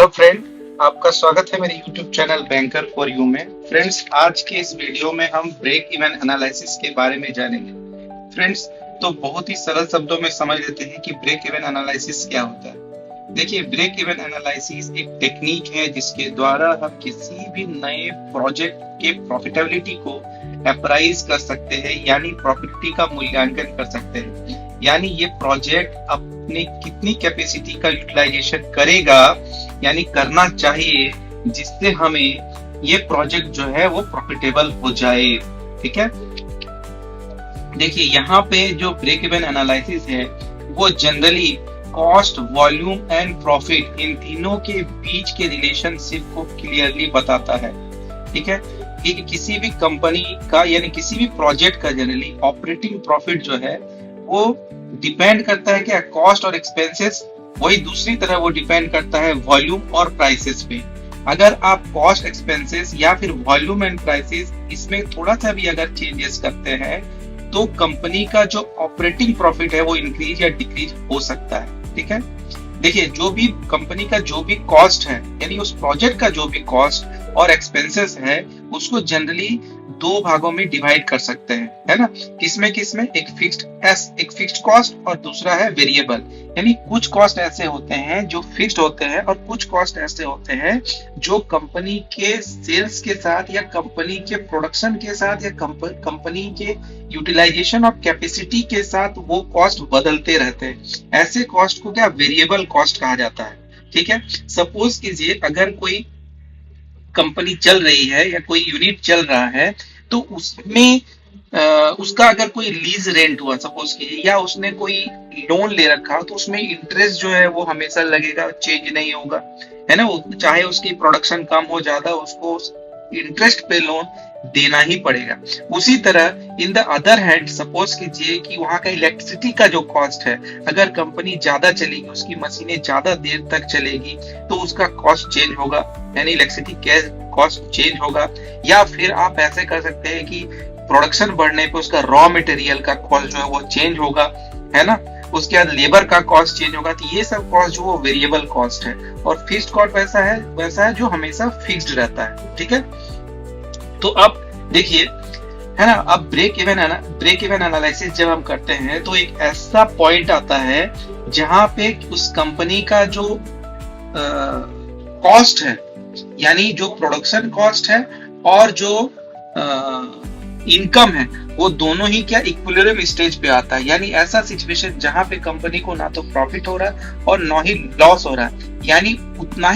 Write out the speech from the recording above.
Hello friend, आपका स्वागत है मेरे YouTube channel banker for you में। फ्रेंड्स, आज के इस वीडियो में हम ब्रेक इवन एनालिसिस के बारे में जानेंगे। फ्रेंड्स, तो बहुत ही सरल शब्दों में समझ लेते हैं कि ब्रेक इवन एनालिसिस क्या होता है। देखिए, ब्रेक इवन एनालिसिस एक टेक्निक है जिसके द्वारा हम किसी भी नए प्रोजेक्ट के प्रॉफिटेबिलिटी को अप्राइज कर सकते हैं, यानी प्रॉफिटिबिलिटी का मूल्यांकन कर सकते हैं। यानी ये प्रोजेक्ट अपने कितनी कैपेसिटी का यूटिलाइजेशन करेगा, यानी करना चाहिए, जिससे हमें ये प्रोजेक्ट जो है वो प्रॉफिटेबल हो जाए। ठीक है, देखिए यहाँ पे जो ब्रेक इवन एनालिसिस है वो generally cost, volume and profit, इन तीनों के बीच के रिलेशनशिप को क्लियरली बताता है। ठीक है, कि किसी भी कंपनी का यानी किसी भी प्रोजेक्ट का जनरली ऑपरेटिंग प्रॉफिट जो है वो डिपेंड करता है क्या, कॉस्ट और एक्सपेंसेस। वही दूसरी तरह वो डिपेंड करता है वॉल्यूम और प्राइसेस पे। अगर आप कॉस्ट, एक्सपेंसेस या फिर वॉल्यूम एंड प्राइसेस इसमें थोड़ा सा भी अगर चेंजेस करते हैं तो कंपनी का जो ऑपरेटिंग प्रॉफिट है वो इंक्रीज या डिक्रीज हो सकता है। ठीक है, देखिए जो भी कंपनी का जो भी कॉस्ट है, यानी उस प्रोजेक्ट का जो भी कॉस्ट और एक्सपेंसेस है, उसको जनरली दो भागों में डिवाइड कर सकते हैं, है ना। किसमें किसमें, एक फिक्स्ड कॉस्ट और दूसरा है वेरिएबल। यानी कुछ कॉस्ट ऐसे होते हैं जो फिक्स्ड होते हैं और कुछ कॉस्ट ऐसे होते हैं जो कंपनी के सेल्स के साथ या कंपनी के प्रोडक्शन के साथ या कंपनी के यूटिलाइजेशन ऑफ कैपेसिटी के साथ वो कॉस्ट बदलते रहते हैं। ऐसे कॉस्ट को क्या, वेरिएबल कॉस्ट कहा जाता है। ठीक है, सपोज कीजिए अगर कोई कंपनी चल रही है या कोई यूनिट चल रहा है तो उसमें उसका अगर कोई लीज रेंट हुआ सपोज कीजिए, या उसने कोई लोन ले रखा, तो उसमें इंटरेस्ट जो है वो हमेशा लगेगा, चेंज नहीं होगा, है ना। वो चाहे उसकी प्रोडक्शन कम हो, ज्यादा, उसको इंटरेस्ट पे लोन देना ही पड़ेगा। उसी तरह in the other hand suppose कीजिए कि वहां का इलेक्ट्रिसिटी का जो कॉस्ट है, अगर कंपनी ज्यादा चलेगी, उसकी मशीनें ज्यादा देर तक चलेगी, तो उसका कॉस्ट चेंज होगा, यानी इलेक्ट्रिसिटी कॉस्ट चेंज होगा। या फिर आप ऐसे कर सकते हैं कि प्रोडक्शन बढ़ने पे उसका रॉ मटेरियल का कॉस्ट जो है वो चेंज होगा, है ना। उसके बाद लेबर का कॉस्ट चेंज होगा। तो ये सब कॉस्ट जो वो वेरिएबल कॉस्ट है, और फिक्स्ड कॉस्ट वैसा है जो हमेशा फिक्स्ड रहता है। ठीक है, तो अब देखिए, है ना, अब ब्रेक इवन एनालिसिस जब हम करते हैं तो एक ऐसा पॉइंट आता है जहां पे उस कंपनी का जो कॉस्ट है, यानी जो प्रोडक्शन कॉस्ट है और जो इनकम है, वो दोनों ही क्या इक्विलिब्रियम स्टेज पे आता है। यानी ऐसा सिचुएशन जहां पे कंपनी को ना तो प्रॉफिट हो रहा है और ना ही लॉस हो रहा है, यानी उतना